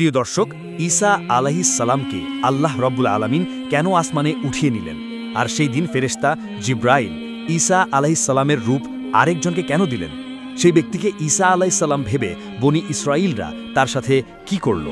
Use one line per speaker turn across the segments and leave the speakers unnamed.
প্রিয় দর্শক, ঈসা আলাইহিস সালামকে আল্লাহ রব্বুল আলামিন কেন আসমানে উঠিয়ে নিলেন, আর সেই দিন ফেরেশতা জিব্রাইল ঈসা আলাইহিস সালামের রূপ আরেকজনকে কেন দিলেন? সেই ব্যক্তিকে ঈসা আলাইহিস সালাম ভেবে বনি ইসরাইলরা তার সাথে কি করল?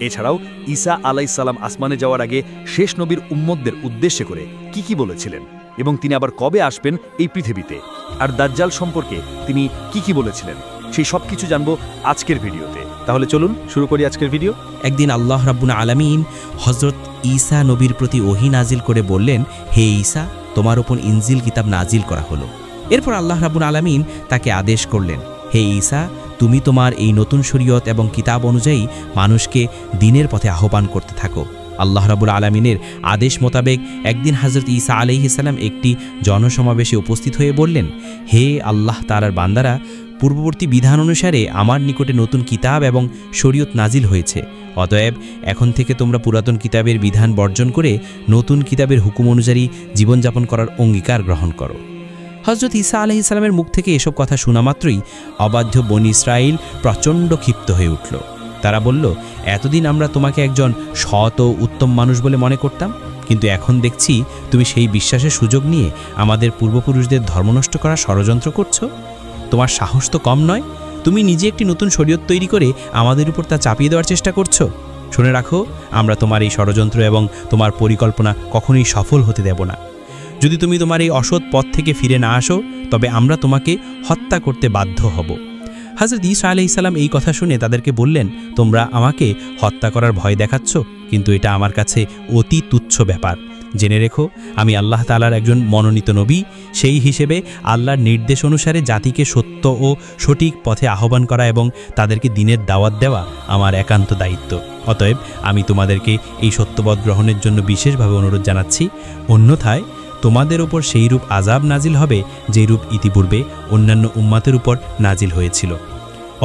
এছাড়াও ঈসা আলাইহিস সালাম আসমানে যাওয়ার আগে শেষ নবীর উম্মতদের উদ্দেশ্যে করে কি বলেছিলেন, এবং তিনি আবার কবে আসবেন এই পৃথিবীতে, আর দাজ্জাল সম্পর্কে তিনি কি বলেছিলেন, সেই সব কিছু জানবো আজকের ভিডিওতে। তাহলে চলুন শুরু করি আজকের ভিডিও।
একদিন আল্লাহ রাব্বুল আলামিন হযরত ঈসা নবীর প্রতি ওহী নাজিল করে বললেন, হে ঈসা, তোমার উপর ইনজিল কিতাব নাজিল করা হলো। এরপর আল্লাহ রাব্বুল আলামিন তাকে আদেশ করলেন, হে ঈসা, তুমি তোমার এই নতুন শরীয়ত এবং কিতাব অনুযায়ী মানুষকে দ্বীনের পথে আহ্বান করতে থাকো। আল্লাহ রাব্বুল আলামিনের আদেশ মোতাবেক একদিন হযরত ঈসা আলাইহিস সালাম একটি জনসমাবেশে উপস্থিত হয়ে বললেন, হে আল্লাহ তাআলার বান্দারা, পূর্ববর্তী বিধান অনুসারে আমার নিকটে নতুন কিতাব এবং শরীয়ত নাজিল হয়েছে। অতএব এখন থেকে তোমরা পুরাতন কিতাবের বিধান বর্জন করে নতুন কিতাবের হুকুম অনুযায়ী জীবনযাপন করার অঙ্গীকার গ্রহণ করো। হযরত ঈসা আলাইহিস সালামের মুখ থেকে এসব কথা শোনা মাত্রই অবাধ্য বনী ইসরাইল প্রচণ্ড ক্ষিপ্ত হয়ে উঠল। তারা বলল, এতদিন আমরা তোমাকে একজন সৎ ও উত্তম মানুষ বলে মনে করতাম, কিন্তু এখন দেখছি তুমি সেই বিশ্বাসের সুযোগ নিয়ে আমাদের পূর্বপুরুষদের ধর্মনষ্ট করার ষড়যন্ত্র করছো। তোমার সাহস তো কম নয়, তুমি নিজে একটি নতুন শরীয়ত তৈরি করে আমাদের উপর তা চাপিয়ে দেওয়ার চেষ্টা করছো। শুনে রাখো, আমরা তোমার এই ষড়যন্ত্র এবং তোমার পরিকল্পনা কখনোই সফল হতে দেব না। যদি তুমি তোমার এই অসৎ পথ থেকে ফিরে না আসো, তবে আমরা তোমাকে হত্যা করতে বাধ্য হব। হযরত ঈসা আলাইহিস সালাম এই কথা শুনে তাদেরকে বললেন, তোমরা আমাকে হত্যা করার ভয় দেখাচ্ছ, কিন্তু এটা আমার কাছে অতি তুচ্ছ ব্যাপার। জেনে রেখো, আমি আল্লাহ তাআলার একজন মনোনীত নবী। সেই হিসেবে আল্লাহর নির্দেশ অনুসারে জাতিকে সত্য ও সঠিক পথে আহ্বান করা এবং তাদেরকে দ্বীনের দাওয়াত দেওয়া আমার একান্ত দায়িত্ব। অতএব আমি তোমাদেরকে এই সত্যপথ গ্রহণের জন্য বিশেষভাবে অনুরোধ জানাচ্ছি। অন্যথায় তোমাদের ওপর সেই রূপ আযাব নাজিল হবে যেই রূপ ইতিপূর্বে অন্যান্য উম্মাতের উপর নাজিল হয়েছিল।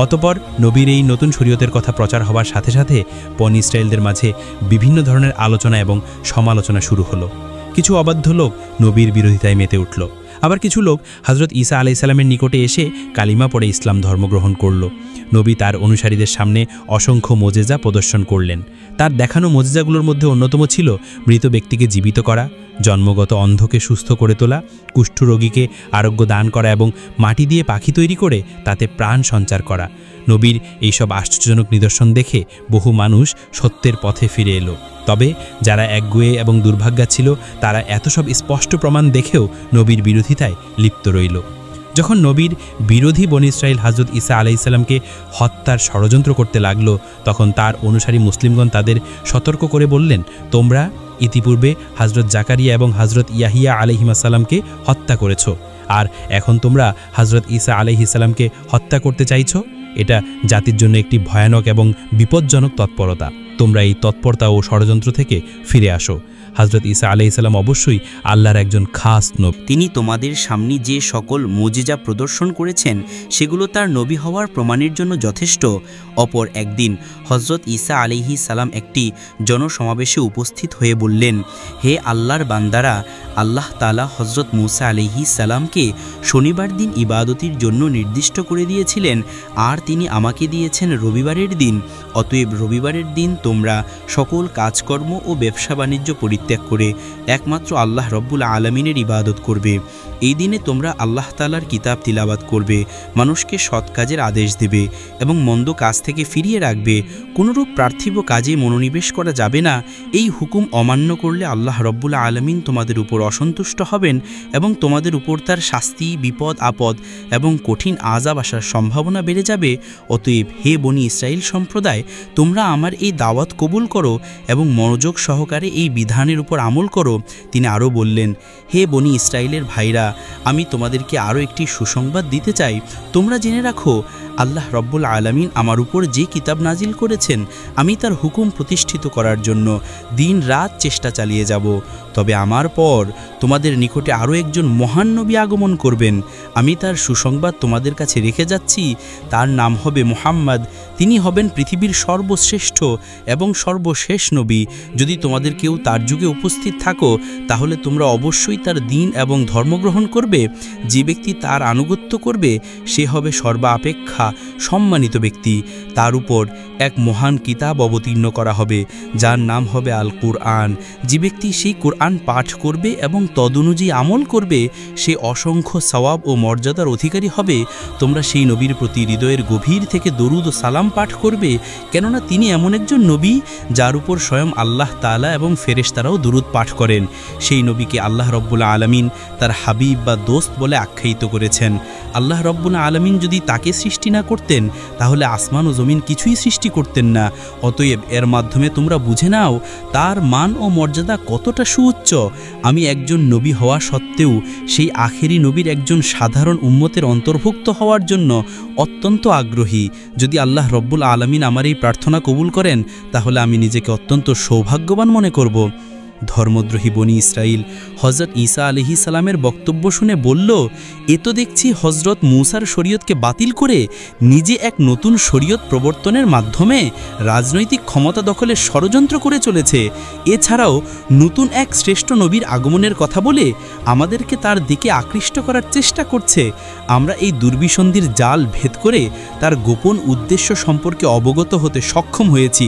অতঃপর নবীর এই নতুন শরীয়তের কথা প্রচার হওয়ার সাথে সাথে বনী ইসরাইলদের মাঝে বিভিন্ন ধরনের আলোচনা এবং সমালোচনা শুরু হলো। কিছু অবাধ্য লোক নবীর বিরোধিতায় মেতে উঠল, আবার কিছু লোক হযরত ঈসা আলাইহিস সালামের নিকটে এসে কালিমা পড়ে ইসলাম ধর্ম গ্রহণ করল। নবী তার অনুসারীদের সামনে অসংখ্য মোজেজা প্রদর্শন করলেন। তার দেখানো মোজেজাগুলোর মধ্যে অন্যতম ছিল মৃত ব্যক্তিকে জীবিত করা, জন্মগত অন্ধকে সুস্থ করে তোলা, কুষ্ঠরোগীকে আরোগ্য দান করা এবং মাটি দিয়ে পাখি তৈরি করে তাতে প্রাণ সঞ্চার করা। নবীর এইসব আশ্চর্যজনক নিদর্শন দেখে বহু মানুষ সত্যের পথে ফিরে এলো। তবে যারা একগুঁয়ে এবং দুর্ভাগ্যা ছিল, তারা এত সব স্পষ্ট প্রমাণ দেখেও নবীর বিরোধিতায় লিপ্ত রইল। যখন নবীর বিরোধী বনী ইসরাইল হযরত ঈসা আলাইহিস সালামকে হত্যার ষড়যন্ত্র করতে লাগলো, তখন তার অনুসারী মুসলিমগণ তাদের সতর্ক করে বললেন, তোমরা ইতিপূর্বে হযরত জাকারিয়া এবং হযরত ইয়াহিয়া আলাইহিস সালামকে হত্যা করেছ, আর এখন তোমরা হযরত ঈসা আলাইহিস সালামকে হত্যা করতে চাইছ। এটা জাতির জন্য একটি ভয়ানক এবং বিপজ্জনক তৎপরতা। তোমরা এই তৎপরতা ও ষড়যন্ত্র থেকে ফিরে আসো। হযরত ঈসা আলাইহিস সালাম অবশ্যই আল্লাহর একজন খাস নবী।
তিনি তোমাদের সামনে যে সকল মুজিজা প্রদর্শন করেছেন সেগুলো তার নবী হওয়ার প্রমাণের জন্য যথেষ্ট। অপর একদিন হযরত ঈসা আলাইহিস সালাম একটি জনসমাবেশে উপস্থিত হয়ে বললেন, হে আল্লাহর বান্দারা, আল্লাহ তাআলা হযরত মূসা আলাইহিস সালামকে শনিবার দিন ইবাদতের জন্য নির্দিষ্ট করে দিয়েছিলেন, আর তিনি আমাকে দিয়েছেন রবিবারের দিন। অতএব রবিবারের দিন তোমরা সকল কাজকর্ম ও ব্যবসা বাণিজ্য পরিত্যাগ করে একমাত্র আল্লাহ রব্বুল আলামিনের ইবাদত করবে। এই দিনে তোমরা আল্লাহ তাআলার কিতাব তিলাওয়াত করবে, মানুষকে সৎ কাজের আদেশ দেবে এবং মন্দ কাজ থেকে ফিরিয়ে রাখবে। কোনোরূপ পার্থিব কাজে মনোনিবেশ করা যাবে না। এই হুকুম অমান্য করলে আল্লাহ রব্বুল আলামিন তোমাদের উপর অসন্তুষ্ট হবেন এবং তোমাদের উপর তার শাস্তি, বিপদ আপদ এবং কঠিন আযাব আসার সম্ভাবনা বেড়ে যাবে। অতএব হে বনী ইসরাইল সম্প্রদায়, তোমরা আমার এই দাওয়াত কবুল করো এবং মনোযোগ সহকারে এই বিধানের উপর আমল করো। তিনি আরও বললেন, হে বনী ইসরাইলের ভাইরা, আমি তোমাদেরকে আরও একটি সুসংবাদ দিতে চাই। তোমরা জেনে রাখো, আল্লাহ রব্বুল আলামিন আমার উপর যে কিতাব নাজিল করেছেন, আমি তার হুকুম প্রতিষ্ঠিত করার জন্য দিন রাত চেষ্টা চালিয়ে যাব। তবে আমার পর তোমাদের নিকটে আরও একজন মহান নবী আগমন করবেন। আমি তার সুসংবাদ তোমাদের কাছে রেখে যাচ্ছি। তার নাম হবে মুহাম্মদ। তিনি হবেন পৃথিবীর সর্বশ্রেষ্ঠ এবং সর্বশেষ নবী। যদি তোমাদের কেউ তার যুগে উপস্থিত থাকো, তাহলে তোমরা অবশ্যই তার দ্বীন এবং ধর্ম গ্রহণ করবে। যে ব্যক্তি তার আনুগত্য করবে, সে হবে সর্বাপেক্ষা সম্মানিত ব্যক্তি, তার উপর এক মহান কিতাব অবতীর্ণ করা হবে যার নাম হবে আল কুরআন। যে ব্যক্তি সেই কোরআন পাঠ করবে এবং তদনুযায়ী আমল করবে সে অসংখ্য সওয়াব ও মর্যাদার অধিকারী হবে। তোমরা সেই নবীর প্রতি হৃদয়ের গভীর থেকে দরুদ ও সালাম পাঠ করবে, কেননা তিনি এমন একজন নবী যার উপর স্বয়ং আল্লাহ তাআলা এবং ফেরেশতারাও দরুদ পাঠ করেন। সেই নবীকে আল্লাহ রব্বুল আলামিন তার হাবিব বা দোস্ত বলে আখ্যায়িত করেছেন। আল্লাহ রব্বুল আলামিন যদি তাকে সৃষ্টি না করতেন তাহলে আসমান ও জমিন কিছুই সৃষ্টি করতেন না। অতএব এর মাধ্যমে তোমরা বুঝে নাও তার মান ও মর্যাদা কতটা সুউচ্চ। আমি একজন নবী হওয়া সত্ত্বেও সেই আখেরি নবীর একজন সাধারণ উম্মতের অন্তর্ভুক্ত হওয়ার জন্য অত্যন্ত আগ্রহী। যদি আল্লাহ রব্বুল আলামিন আমার এই প্রার্থনা কবুল করেন তাহলে আমি নিজেকে অত্যন্ত সৌভাগ্যবান মনে করব। ধর্মদ্রোহী বনি ইসরাইল হজরত ঈসা আলাইহিস সালামের বক্তব্য শুনে বলল, এ তো দেখছি হজরত মূসার শরীয়তকে বাতিল করে নিজে এক নতুন শরীয়ত প্রবর্তনের মাধ্যমে রাজনৈতিক ক্ষমতা দখলের ষড়যন্ত্র করে চলেছে। এছাড়াও নতুন এক শ্রেষ্ঠ নবীর আগমনের কথা বলে আমাদেরকে তার দিকে আকৃষ্ট করার চেষ্টা করছে। আমরা এই দুর্বিসন্ধির জাল ভেদ করে তার গোপন উদ্দেশ্য সম্পর্কে অবগত হতে সক্ষম হয়েছি।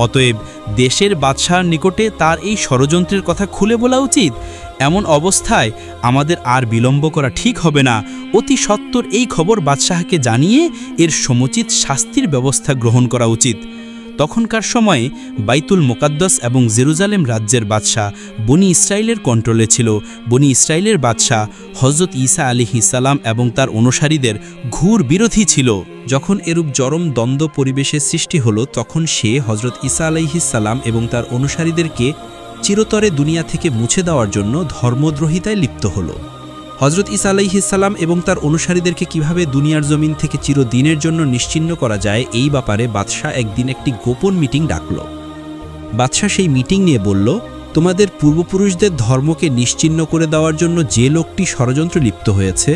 অতএব দেশের বাদশাহর নিকটে তার এই ষড়যন্ত্রের কথা খুলে বলা উচিত। এমন অবস্থায় আমাদের আর বিলম্ব করা ঠিক হবে না। অতি সত্বর এই খবর বাদশাহকে জানিয়ে এর সমুচিত শাস্তির ব্যবস্থা গ্রহণ করা উচিত। তখনকার সময়ে বাইতুল মুকাদ্দাস এবং জেরুজালেম রাজ্যের বাদশাহ বনি ইসরাইলের কন্ট্রোলে ছিল। বনি ইসরাইলের বাদশাহ হজরত ঈসা আলাইহিস সালাম এবং তার অনুসারীদের ঘোর বিরোধী ছিল। যখন এরূপ চরম দ্বন্দ্ব পরিবেশের সৃষ্টি হলো তখন সে হজরত ঈসা আলাইহিস সালাম এবং তার অনুসারীদেরকে চিরতরে দুনিয়া থেকে মুছে দেওয়ার জন্য ধর্মদ্রোহিতায় লিপ্ত হলো। হজরত ঈসা আলাইহিস সালাম এবং তার অনুসারীদেরকে কিভাবে দুনিয়ার জমিন থেকে চিরদিনের জন্য নিশ্চিহ্ন করা যায় এই ব্যাপারে বাদশাহ একদিন একটি গোপন মিটিং ডাকল। বাদশাহ সেই মিটিং নিয়ে বলল, তোমাদের পূর্বপুরুষদের ধর্মকে নিশ্চিহ্ন করে দেওয়ার জন্য যে লোকটি ষড়যন্ত্রে লিপ্ত হয়েছে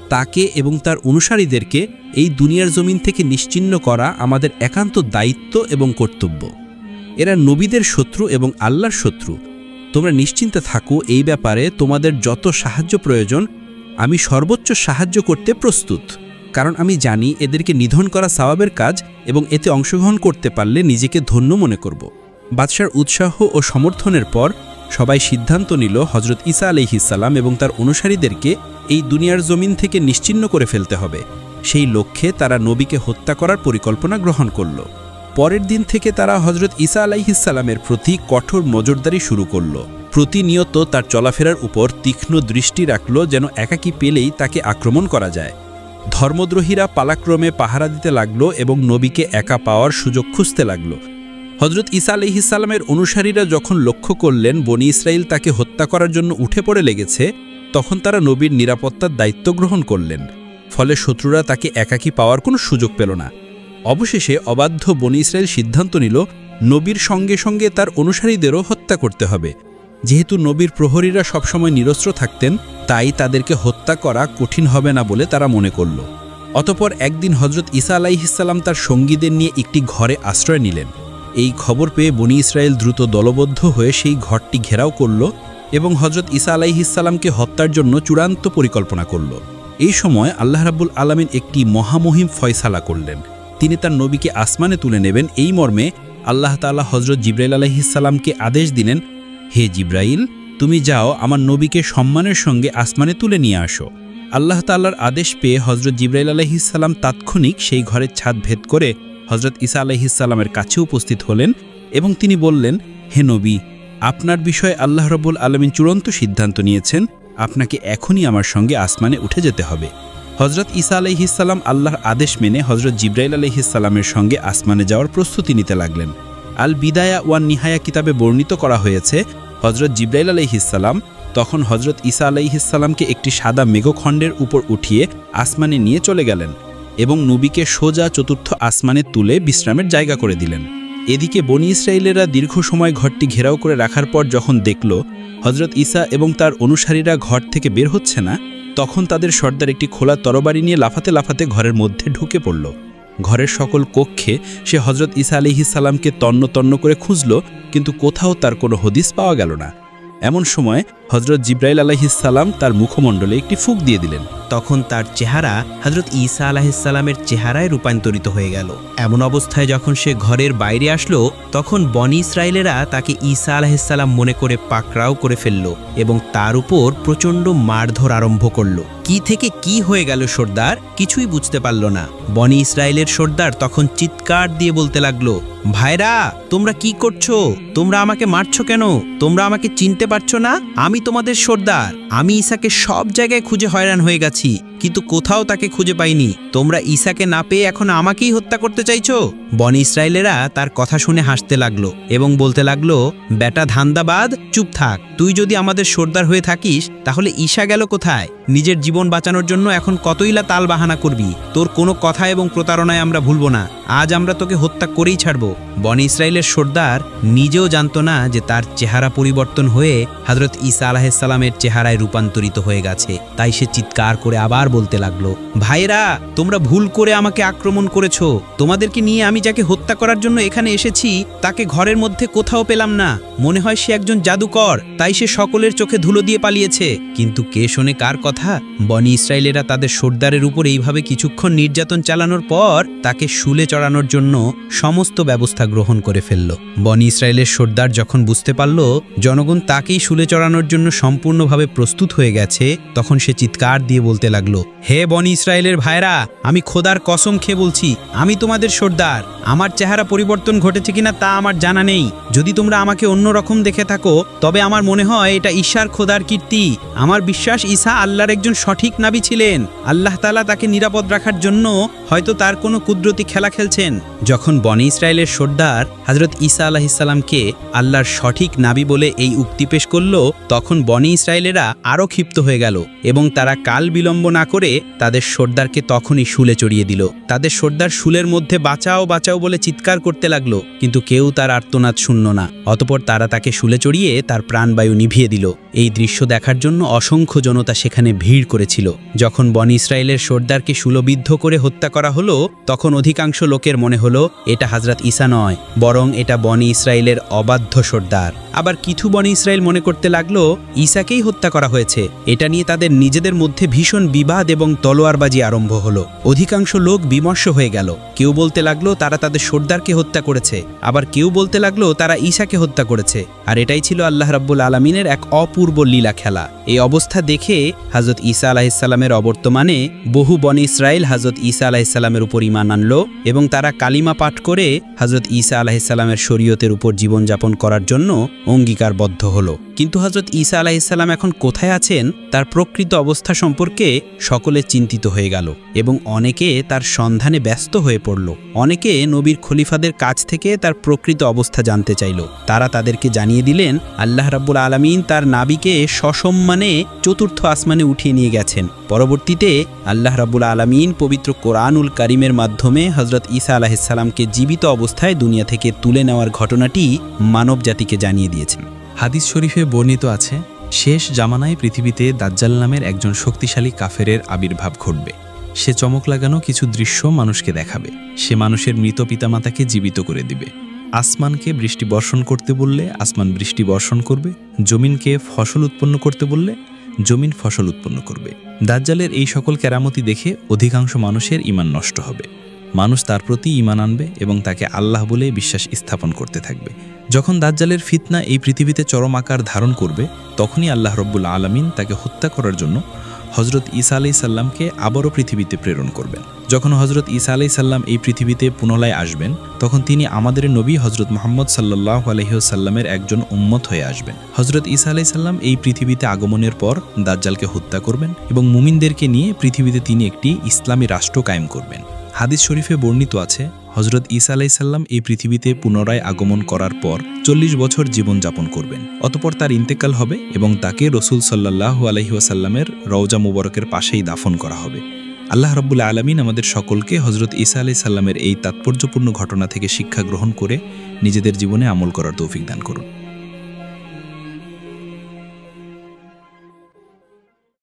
তাকে এবং তার অনুসারীদেরকে এই দুনিয়ার জমিন থেকে নিশ্চিহ্ন করা আমাদের একান্ত দায়িত্ব এবং কর্তব্য। এরা নবীদের শত্রু এবং আল্লাহর শত্রু। তোমরা নিশ্চিন্তে থাকো, এই ব্যাপারে তোমাদের যত সাহায্য প্রয়োজন আমি সর্বোচ্চ সাহায্য করতে প্রস্তুত, কারণ আমি জানি এদেরকে নিধন করা সওয়াবের কাজ এবং এতে অংশগ্রহণ করতে পারলে নিজেকে ধন্য মনে করব। বাদশার উৎসাহ ও সমর্থনের পর সবাই সিদ্ধান্ত নিল হজরত ঈসা আলাইহিস সালাম এবং তার অনুসারীদেরকে এই দুনিয়ার জমিন থেকে নিশ্চিহ্ন করে ফেলতে হবে। সেই লক্ষ্যে তারা নবীকে হত্যা করার পরিকল্পনা গ্রহণ করল। পরের দিন থেকে তারা হজরত ঈসা আলাইহিস সালামের প্রতি কঠোর নজরদারি শুরু করল। প্রতিনিয়ত তার চলাফেরার উপর তীক্ষ্ণ দৃষ্টি রাখল যেন একাকী পেলেই তাকে আক্রমণ করা যায়। ধর্মদ্রোহীরা পালাক্রমে পাহারা দিতে লাগলো এবং নবীকে একা পাওয়ার সুযোগ খুঁজতে লাগল। হজরত ঈসা আলাইহিস সালামের অনুসারীরা যখন লক্ষ্য করলেন বনি ইসরাইল তাকে হত্যা করার জন্য উঠে পড়ে লেগেছে, তখন তারা নবীর নিরাপত্তার দায়িত্ব গ্রহণ করলেন। ফলে শত্রুরা তাকে একাকী পাওয়ার কোনো সুযোগ পেল না। অবশেষে অবাধ্য বনি ইসরাইল সিদ্ধান্ত নিল নবীর সঙ্গে সঙ্গে তার অনুসারীদেরও হত্যা করতে হবে। যেহেতু নবীর প্রহরীরা সবসময় নিরস্ত্র থাকতেন তাই তাদেরকে হত্যা করা কঠিন হবে না বলে তারা মনে করল। অতঃপর একদিন হজরত ঈসা আলাইহিস সালাম তার সঙ্গীদের নিয়ে একটি ঘরে আশ্রয় নিলেন। এই খবর পেয়ে বনি ইসরাইল দ্রুত দলবদ্ধ হয়ে সেই ঘরটি ঘেরাও করল এবং হজরত ঈসা আলাইহিস সালামকে হত্যার জন্য চূড়ান্ত পরিকল্পনা করল। এই সময় আল্লাহ রাব্বুল আলামিন একটি মহামহিম ফয়সালা করলেন। তিনি তার নবীকে আসমানে তুলে নেবেন। এই মর্মে আল্লাহ তাআলা হজরত জিবরাইল আলাইহিস সালামকে আদেশ দিলেন, হে জিবরাইল, তুমি যাও আমার নবীকে সম্মানের সঙ্গে আসমানে তুলে নিয়ে আসো। আল্লাহ তাআলার আদেশ পেয়ে হজরত জিবরাইল আলাইহিস সালাম তাৎক্ষণিক সেই ঘরের ছাদ ভেদ করে হজরত ঈসা আলাইহিস সালামের কাছে উপস্থিত হলেন এবং তিনি বললেন, হে নবী, আপনার বিষয়ে আল্লাহ রাব্বুল আলামিন চূড়ান্ত সিদ্ধান্ত নিয়েছেন, আপনাকে এখনই আমার সঙ্গে আসমানে উঠে যেতে হবে। হজরত ঈসা আলাইহিস সালাম আল্লাহর আদেশ মেনে হজরত জিবরাইল আলাইহিস সালামের সঙ্গে আসমানে যাওয়ার প্রস্তুতি নিতে লাগলেন। আল বিদায়া ওয়ান নিহায়া কিতাবে বর্ণিত করা হয়েছে, হজরত জিবরাইল আলাইহিস সালাম তখন হজরত ঈসা আলাইহিস সালামকে একটি সাদা মেঘখণ্ডের উপর উঠিয়ে আসমানে নিয়ে চলে গেলেন এবং নবীকে সোজা চতুর্থ আসমানে তুলে বিশ্রামের জায়গা করে দিলেন। এদিকে বনি ইসরাইলেরা দীর্ঘ সময় ঘরটি ঘেরাও করে রাখার পর যখন দেখল হজরত ঈসা এবং তার অনুসারীরা ঘর থেকে বের হচ্ছে না, তখন তাদের সর্দার একটি খোলা তরবারি নিয়ে লাফাতে লাফাতে ঘরের মধ্যে ঢুকে পড়ল। ঘরের সকল কক্ষে সে হজরত ঈসা আলাইহিস সালামকে তন্ন তন্ন করে খুঁজল, কিন্তু কোথাও তার কোনো হদিস পাওয়া গেল না।
এমন সময় হজরত জিব্রাইল আলাইহিসসালাম তার মুখমণ্ডলে একটি ফুঁক দিয়ে দিলেন।
তখন তার চেহারা হজরত ঈসা আলাইহিসসালামের চেহারায় রূপান্তরিত হয়ে গেল। এমন অবস্থায় যখন সে ঘরের বাইরে আসলো, তখন বনি ইসরায়েলেরা তাকে ঈসা আলাইহিসসালাম মনে করে পাকড়াও করে ফেলল এবং তার উপর প্রচণ্ড মারধর আরম্ভ করলো। কি থেকে কি হয়ে গেল সর্দার কিছুই বুঝতে পারল না। বনি ইসরায়েলের সর্দার তখন চিৎকার দিয়ে বলতে লাগলো, ভাইরা তোমরা কি করছো? তোমরা আমাকে মারছো কেন? তোমরা আমাকে চিনতে পারছো না? আমি তোমাদের সর্দার। আমি ঈসাকে সব জায়গায় খুঁজে হয়রান হয়ে গেছি, কিন্তু কোথাও তাকে খুঁজে পাইনি। তোমরা ঈসাকে না পেয়ে এখন আমাকেই হত্যা করতে চাইছো? বনি ইসরায়েলেরা তার কথা শুনে হাসতে লাগলো এবং বলতে লাগলো, বেটা ধান্দাবাদ, চুপ থাক। তুই যদি আমাদের সর্দার হয়ে থাকিস তাহলে ঈসা গেল কোথায়? নিজের জীবন বাঁচানোর জন্য এখন কতইলা তাল বাহানা করবি? তোর কোনো কথা এবং প্রতারণায় আমরা ভুলবো না। আজ আমরা তোকে হত্যা করেই ছাড়বো। বনি ইসরায়েলের সর্দার নিজেও জানতো না যে তার চেহারা পরিবর্তন হয়ে হযরত ঈসা আলাইহিসসালামের চেহারায় রূপান্তরিত হয়ে গেছে। তাই সে চিৎকার করে আবার বলতে লাগলো, ভাইরা তোমরা ভুল করে আমাকে আক্রমণ করেছো। তোমাদেরকে নিয়ে আমি যাকে হত্যা করার জন্য এখানে এসেছি তাকে ঘরের মধ্যে কোথাও পেলাম না। মনে হয় সে একজন জাদুকর, তাই সে সকলের চোখে ধুলো দিয়ে পালিয়েছে। কিন্তু কে শোনে কার কথা? বনি ইসরায়েলেরা তাদের সর্দারের উপর এইভাবে কিছুক্ষণ নির্যাতন চালানোর পর তাকে শুলে চড়ানোর জন্য সমস্ত ব্যবস্থা গ্রহণ করে ফেলল। বনি ইসরায়েলের সর্দার যখন বুঝতে পারল জনগণ তাকেই শুলে চড়ানোর জন্য সম্পূর্ণভাবে প্রস্তুত হয়ে গেছে, তখন সে চিৎকার দিয়ে বলতে লাগলো, হে বনি ইসরায়েলের ভাইরা, আমি খোদার কসম খেয়ে বলছি আমি তোমাদের সর্দার। আমার চেহারা পরিবর্তন ঘটেছে কিনা তা আমার জানা নেই। যদি তোমরা আমাকে অন্যরকম দেখে থাকো তবে আমার মনে হয় এটা ঈশার খোদার কীর্তি। আমার বিশ্বাস ঈসা আল্লাহর একজন সঠিক নাবী ছিলেন। আল্লাহ তাআলা তাকে নিরাপদ রাখার জন্য হয়তো তার কোনো কুদরতি খেলা খেলছেন। যখন বনি ইসরায়েলের সর্দার হযরত ঈসা আলাইহিসসালামকে আল্লাহর সঠিক নাবী বলে এই উক্তি পেশ করল, তখন বনি ইসরায়েলেরা আরও ক্ষিপ্ত হয়ে গেল এবং তারা কাল বিলম্ব না করে তাদের সর্দারকে তখনই শুলে চড়িয়ে দিল। তাদের সর্দার শুলের মধ্যে বাঁচাও বাঁচাও বলে চিৎকার করতে লাগলো, কিন্তু কেউ তার আর্তনাদ শুনল না। অতঃপর তারা তাকে শুলে চড়িয়ে তার প্রাণবায়ু নিভিয়ে দিল। এই দৃশ্য দেখার জন্য অসংখ্য জনতা সেখানে ভিড় করেছিল। যখন বনি ইসরায়েলের সর্দারকে শুলবিদ্ধ করে হত্যা করা হলো, তখন অধিকাংশ লোকের মনে হলো এটা হযরত ঈসা নয়, বরং এটা বনি ইসরায়েলের অবাধ্য সর্দার। আবার কিছু বনি ইসরায়েল মনে করতে লাগলো ঈসাকেই হত্যা করা হয়েছে। এটা নিয়ে তাদের নিজেদের মধ্যে ভীষণ বিবাদ এবং তলোয়ারবাজি আরম্ভ হলো। অধিকাংশ লোক বিমর্ষ হয়ে গেল। কেউ বলতে লাগলো তারা তাদের সর্দারকে হত্যা করেছে, আবার কেউ বলতে লাগলো তারা ঈসাকে হত্যা করেছে। আর এটাই ছিল আল্লাহ রাব্বুল আলামিনের এক অপূর্ব লীলা খেলা। এই অবস্থা দেখে হযরত ঈসা আলাইহিসসালামের অবর্তমানে বহু বনি ইসরায়েল হযরত ঈসা আলাইহিসসালামের উপর ঈমান আনলো এবং তারা কালিমা পাঠ করে হযরত ঈসা আলাইহিসসালামের শরীয়তের উপর জীবনযাপন করার জন্য অঙ্গীকারবদ্ধ হলো। কিন্তু হযরত ঈসা আলাইহিসসালাম এখন কোথায় আছেন তার প্রকৃত অবস্থা সম্পর্কে সকলে চিন্তিত হয়ে গেল এবং অনেকে তার সন্ধানে ব্যস্ত হয়ে পড়ল। অনেকে নবীর খলিফাদের কাছ থেকে তার প্রকৃত অবস্থা জানতে চাইল। তারা তাদেরকে জানিয়ে দিলেন আল্লাহ রাব্বুল আলামিন তার নাবিকে সসম্মানে চতুর্থ আসমানে উঠিয়ে নিয়ে গেছেন। পরবর্তীতে আল্লাহ রাব্বুল আলামিন পবিত্র কোরআনুল কারীমের মাধ্যমে হযরত ঈসা আলাইহিসসালামকে জীবিত অবস্থায় দুনিয়া থেকে তুলে নেওয়ার ঘটনাটি মানব জাতিকে জানিয়ে দিয়েছেন।
হাদিস শরীফে বর্ণিত আছে, শেষ জামানায় পৃথিবীতে দাজ্জাল নামের একজন শক্তিশালী কাফেরের আবির্ভাব ঘটবে। সে চমক লাগানো কিছু দৃশ্য মানুষকে দেখাবে। সে মানুষের মৃত পিতামাতাকে জীবিত করে দিবে। আসমানকে বৃষ্টি বর্ষণ করতে বললে আসমান বৃষ্টি বর্ষণ করবে। জমিনকে ফসল উৎপন্ন করতে বললে জমিন ফসল উৎপন্ন করবে। দাজ্জালের এই সকল কেরামতি দেখে অধিকাংশ মানুষের ঈমান নষ্ট হবে। মানুষ তার প্রতি ঈমান আনবে এবং তাকে আল্লাহ বলে বিশ্বাস স্থাপন করতে থাকবে। যখন দাজ্জালের ফিতনা এই পৃথিবীতে চরম আকার ধারণ করবে, তখনই আল্লাহ রব্বুল আলামিন তাকে হত্যা করার জন্য হযরত ঈসা আলাইহিসসালামকে আবারও পৃথিবীতে প্রেরণ করবেন। যখন হযরত ঈসা আলাইহিসসালাম এই পৃথিবীতে পুনরায় আসবেন, তখন তিনি আমাদের নবী হযরত মুহাম্মদ সাল্লাল্লাহু আলাইহি ওয়াসাল্লামের একজন উম্মত হয়ে আসবেন। হযরত ঈসা আলাইহিসসালাম এই পৃথিবীতে আগমনের পর দাজ্জালকে হত্যা করবেন এবং মুমিনদেরকে নিয়ে পৃথিবীতে তিনি একটি ইসলামী রাষ্ট্র কায়েম করবেন। হাদিস শরীফে বর্ণিত আছে, হযরত ঈসা আলাইহিসসালাম এই পৃথিবীতে পুনরায় আগমন করার পর 40 বছর জীবনযাপন করবেন। অতঃপর তার ইন্তেকাল হবে এবং তাকে রাসূল সাল্লাল্লাহু আলাইহি ওয়াসাল্লামের রওজা মুবারকের পাশেই দাফন করা হবে। আল্লাহ রাব্বুল আলামিন আমাদের সকলকে হযরত ঈসা আলাইহিসসালামের এই তাৎপর্যপূর্ণ ঘটনা থেকে শিক্ষা গ্রহণ করে নিজেদের জীবনে আমল করার তৌফিক দান করুন।